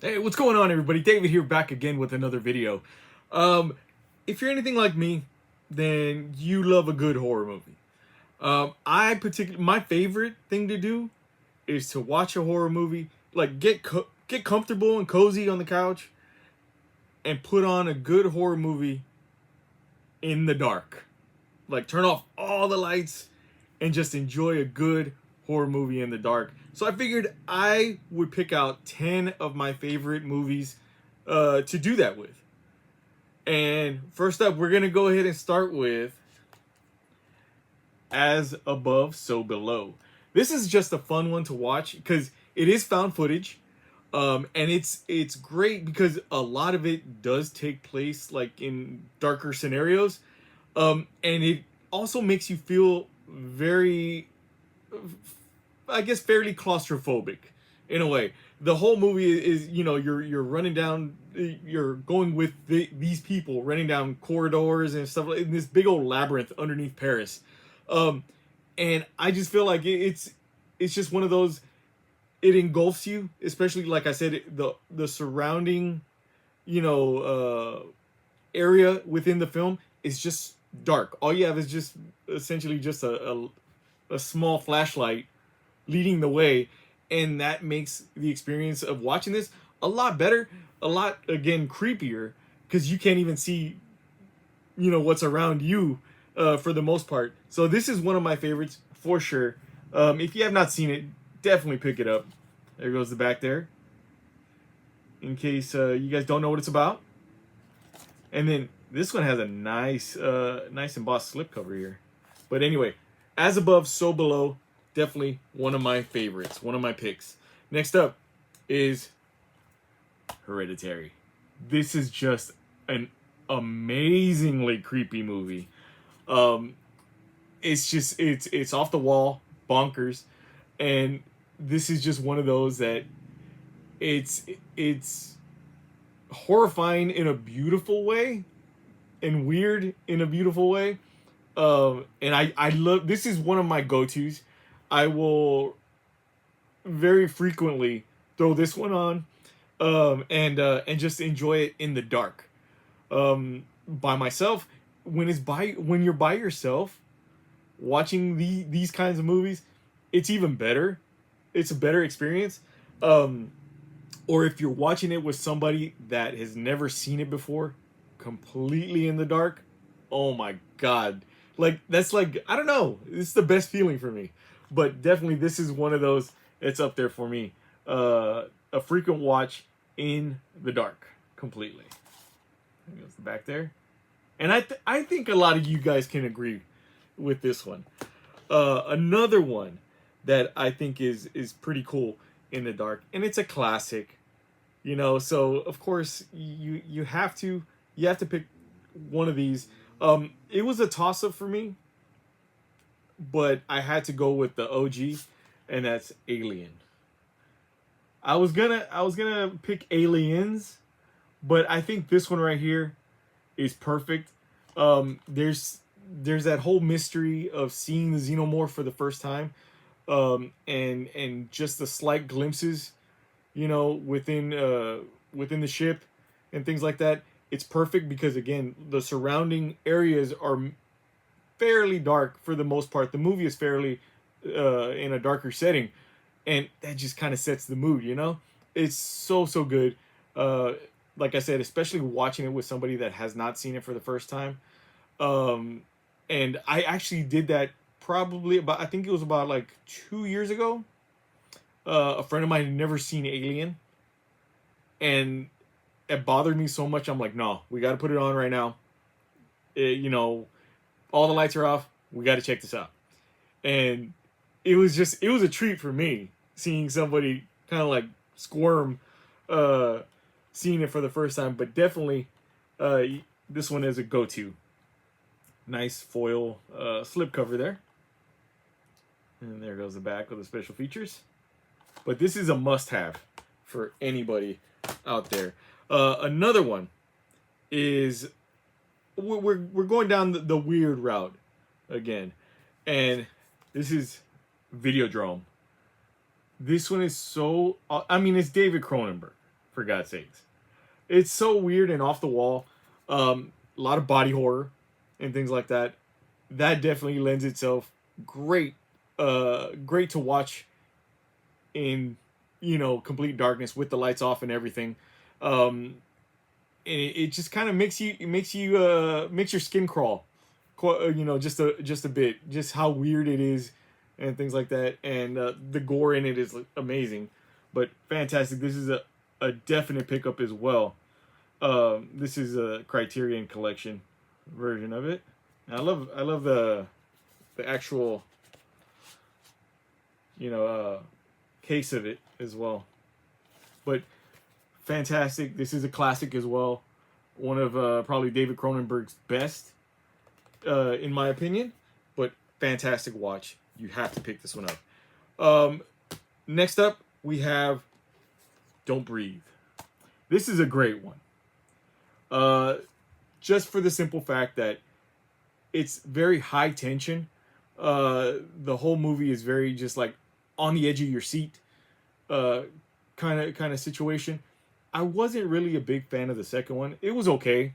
Hey, what's going on, everybody? David here, back again with another video. If you're anything like me, then you love a good horror movie. My favorite thing to do is to watch a horror movie, like get comfortable and cozy on the couch, and put on a good horror movie in the dark. Like turn off all the lights and just enjoy a good horror movie in the dark. So I figured I would pick out 10 of my favorite movies to do that with. And first up, we're going to go ahead and start with As Above, So Below. This is just a fun one to watch because it is found footage. And it's great because a lot of it does take place like in darker scenarios. And it also makes you feel very, I guess, fairly claustrophobic in a way. The whole movie is, you're running down, you're going with these people running down corridors and stuff, in this big old labyrinth underneath Paris. And I just feel like it's just one of those, it engulfs you, especially, like I said, the surrounding, area within the film is just dark. All you have is just essentially just a small flashlight leading the way, and that makes the experience of watching this a lot better, a lot, again, creepier, because you can't even see what's around you for the most part. So this is one of my favorites for sure. If you have not seen it, definitely pick it up. There goes the back there, in case you guys don't know what it's about. And then this one has a nice embossed slipcover here. But anyway, As Above, So Below, definitely one of my favorites, one of my picks. Next up is Hereditary. This is just an amazingly creepy movie. It's off the wall, bonkers, and this is just one of those that it's horrifying in a beautiful way and weird in a beautiful way. And I love, this is one of my go-tos. I will very frequently throw this one on, and just enjoy it in the dark, by myself. When you're by yourself watching these kinds of movies, it's even better. It's a better experience. Or if you're watching it with somebody that has never seen it before, completely in the dark, oh my God. Like, that's like, I don't know, it's the best feeling for me. But definitely this is one of those, it's up there for me. A frequent watch in the dark, completely. There goes the back there. And I think a lot of you guys can agree with this one. Another one that I think is pretty cool in the dark, and it's a classic, so of course you have to pick one of these. It was a toss-up for me, but I had to go with the OG, and that's Alien. I was gonna pick Aliens, but I think this one right here is perfect. There's that whole mystery of seeing the xenomorph for the first time, and just the slight glimpses, within the ship and things like that. It's perfect because, again, the surrounding areas are fairly dark for the most part. The movie is fairly in a darker setting, and that just kind of sets the mood. It's so good. Like I said, especially watching it with somebody that has not seen it for the first time. And I actually did that probably I think it was about like 2 years ago. A friend of mine had never seen Alien, and it bothered me so much. I'm like, no, we got to put it on right now. All the lights are off. We got to check this out. And it was a treat for me seeing somebody kind of like squirm, seeing it for the first time. But definitely, this one is a go-to. Nice foil slipcover there. And there goes the back with the special features. But this is a must-have for anybody out there. Another one is, we're going down the weird route again. And this is Videodrome. This one is so, it's David Cronenberg, for God's sakes. It's so weird and off the wall. A lot of body horror and things like that. That definitely lends itself great, great to watch in, complete darkness with the lights off and everything. And it just kind of makes your skin crawl, just a bit, just how weird it is and things like that. And the gore in it is amazing, but fantastic. This is a definite pickup as well. This is a Criterion Collection version of it. And I love the actual case of it as well. But fantastic. This is a classic as well. One of probably David Cronenberg's best, in my opinion. But fantastic watch. You have to pick this one up. Next up, we have Don't Breathe. This is a great one. Just for the simple fact that it's very high tension. The whole movie is very just like on the edge of your seat, kind of situation. I wasn't really a big fan of the second one. It was okay,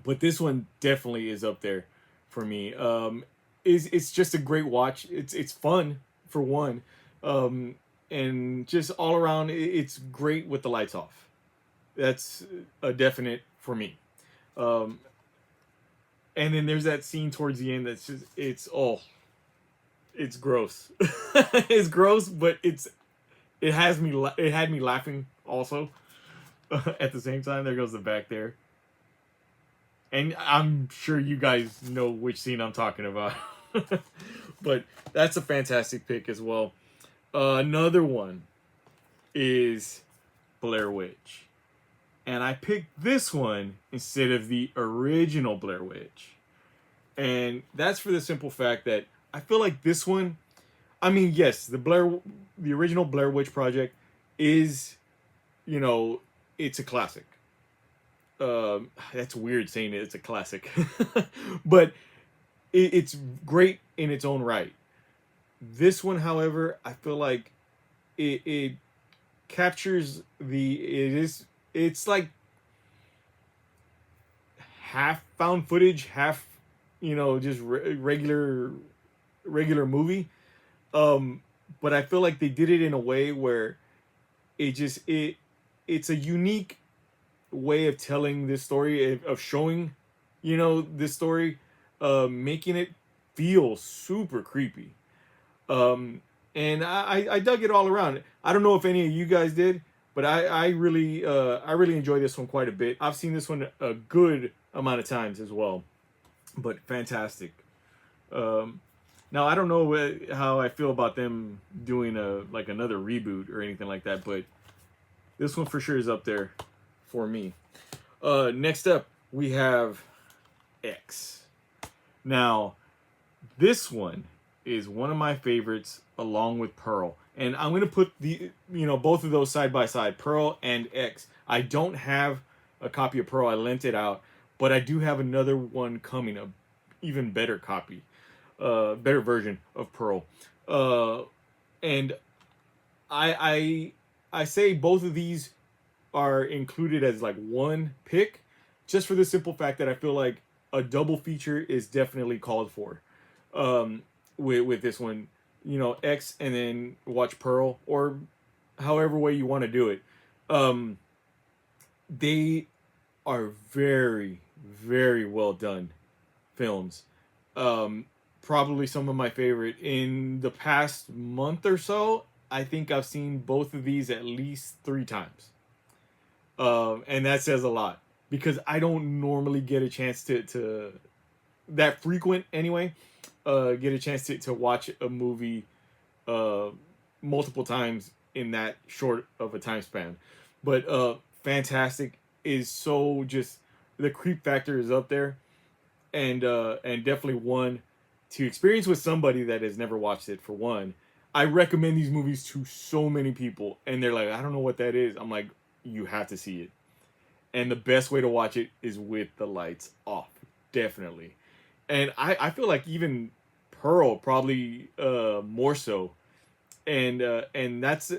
but this one definitely is up there for me. It's just a great watch. It's fun for one, and just all around it's great with the lights off. That's a definite for me. And then there's that scene towards the end that's just it's gross. It's gross, but it had me laughing also. At the same time, there goes the back there. And I'm sure you guys know which scene I'm talking about. But that's a fantastic pick as well. Another one is Blair Witch. And I picked this one instead of the original Blair Witch. And that's for the simple fact that I feel like this one, I mean, yes, the original Blair Witch Project is, it's a classic. That's weird saying it's a classic. But it's great in its own right. This one, however, I feel like it captures it's like half found footage, half, just regular movie. But I feel like they did it in a way where it's a unique way of telling this story, of showing, this story, making it feel super creepy. And I dug it all around. I don't know if any of you guys did, but I really enjoy this one quite a bit. I've seen this one a good amount of times as well, but fantastic. Now I don't know how I feel about them doing another reboot or anything like that, but this one for sure is up there for me. Next up, we have X. Now, this one is one of my favorites along with Pearl. And I'm going to put both of those side by side, Pearl and X. I don't have a copy of Pearl. I lent it out, but I do have another one coming, a even better copy, better version of Pearl. And I say both of these are included as like one pick, just for the simple fact that I feel like a double feature is definitely called for. With this one, X and then watch Pearl, or however way you want to do it. They are very, very well done films. Probably some of my favorite. In the past month or so, I think I've seen both of these at least 3 times. And that says a lot, because I don't normally get a chance to that frequent anyway, get a chance to watch a movie multiple times in that short of a time span. But fantastic is so just, the creep factor is up there, and definitely one to experience with somebody that has never watched it. For one, I recommend these movies to so many people, and they're like, I don't know what that is. I'm like, you have to see it. And the best way to watch it is with the lights off, definitely. And I feel like even Pearl probably more so. And that's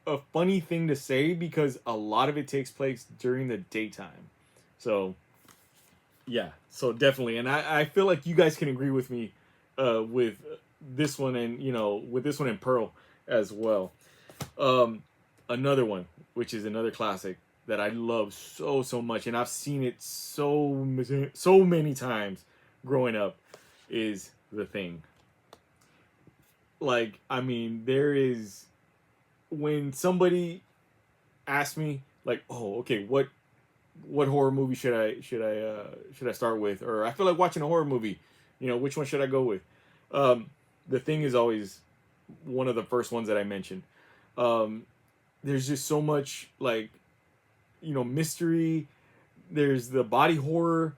a funny thing to say because a lot of it takes place during the daytime. So yeah, so definitely, and I feel like you guys can agree with me with this one, and with this one and Pearl as well. Um, Another one, which is another classic that I love so much, and I've seen it so many times growing up, is The Thing. Like, I mean, there is, when somebody asks me like, oh, okay, what horror movie should I start with, or I feel like watching a horror movie, which one should I go with? The Thing is always one of the first ones that I mention. Um, there's just so much, like, mystery. There's the body horror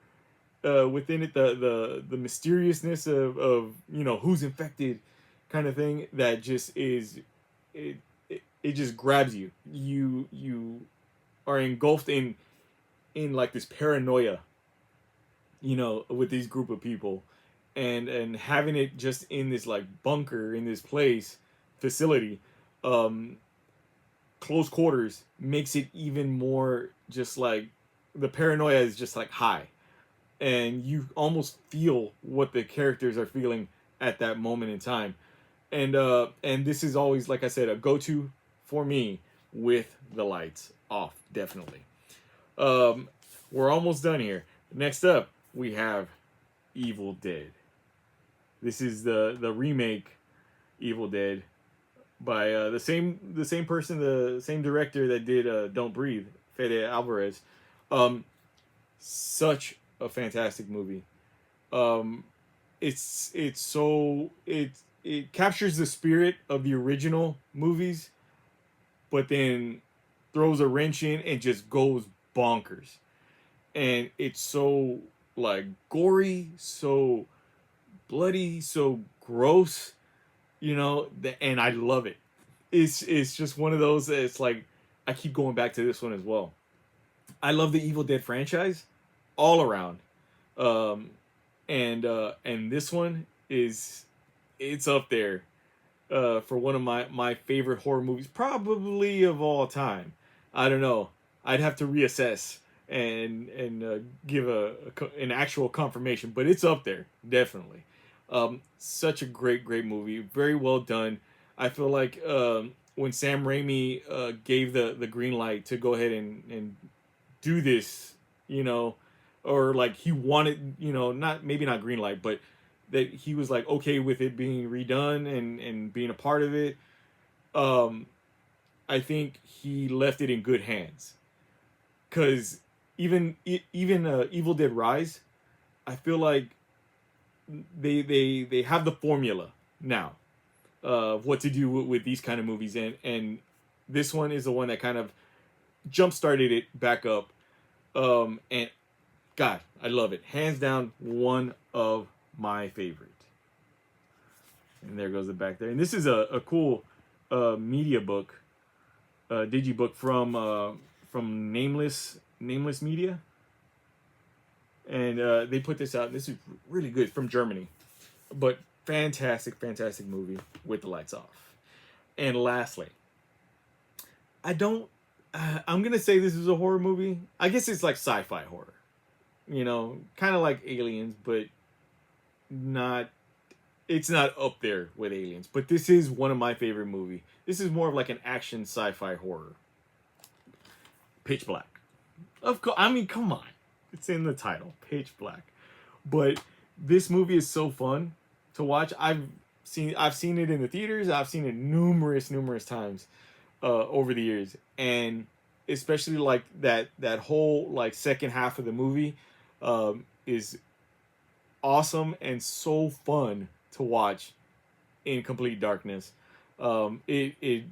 within it, the mysteriousness of who's infected, kind of thing, that just is, it just grabs you. You are engulfed in like this paranoia, with these group of people, and having it just in this like bunker, in this place, facility, um close quarters, makes it even more, just like, the paranoia is just like high, and you almost feel what the characters are feeling at that moment in time. And this is always, like I said, a go-to for me with the lights off, definitely. We're almost done here. Next up, we have Evil Dead. This is the remake Evil Dead by the same person, the same director that did Don't Breathe, Fede Alvarez. Such a fantastic movie. Um, it's so it captures the spirit of the original movies, but then throws a wrench in and just goes bonkers. And it's so, like, gory, so bloody, so gross, and I love it. It's just one of those that it's like, I keep going back to this one as well. I love the Evil Dead franchise all around. And this one it's up there for one of my favorite horror movies, probably of all time. I don't know. I'd have to reassess and give an actual confirmation, but it's up there, definitely. Such a great movie, very well done. I feel like when Sam Raimi gave the green light to go ahead and do this, or like he wanted, not, maybe not green light, but that he was like okay with it being redone and being a part of it. I think he left it in good hands, because even Evil Dead Rise, I feel like they have the formula now of what to do with these kind of movies, and this one is the one that kind of jump started it back up. And God, I love it, hands down, one of my favorite. And there goes the back there, and this is a cool Mediabook, digibook from Nameless Media, and they put this out. This is really good, from Germany, but fantastic movie with the lights off. And lastly, I'm gonna say this is a horror movie. I guess it's like sci-fi horror, kind of like Aliens, but not. It's not up there with Aliens, but this is one of my favorite movies. This is more of like an action sci-fi horror. Pitch Black. Of course, I mean, come on. It's in the title, Pitch Black. But this movie is so fun to watch. I've seen it in the theaters. I've seen it numerous times over the years, and especially like that whole like second half of the movie is awesome and so fun to watch in complete darkness. It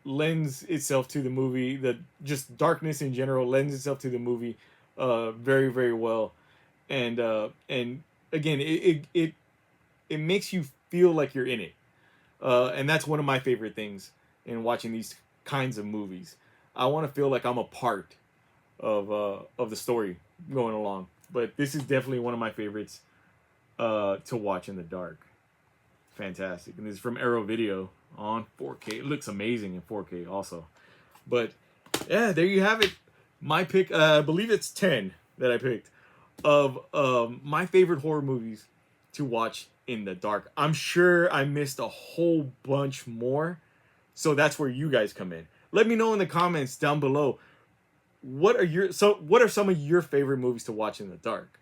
lends itself to the movie. The just darkness in general lends itself to the movie very well, and again, it makes you feel like you're in it, and that's one of my favorite things in watching these kinds of movies. I want to feel like I'm a part of the story going along. But this is definitely one of my favorites to watch in the dark. fantastic. And this is from Arrow Video on 4K. It looks amazing in 4K also. But yeah, there you have it. My pick, I believe it's 10 that I picked of my favorite horror movies to watch in the dark. I'm sure I missed a whole bunch more. So that's where you guys come in. Let me know in the comments down below. What are some of your favorite movies to watch in the dark?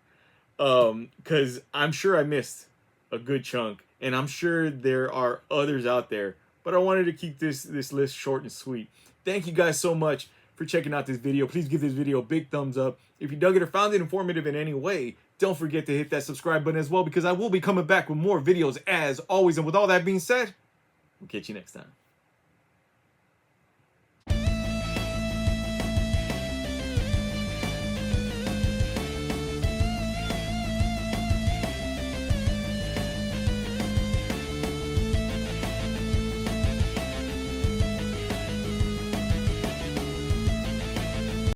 Because I'm sure I missed a good chunk, and I'm sure there are others out there, but I wanted to keep this list short and sweet. Thank you guys so much for checking out this video. Please give this video a big thumbs up. If you dug it or found it informative in any way, don't forget to hit that subscribe button as well, because I will be coming back with more videos as always. And with all that being said, we'll catch you next time.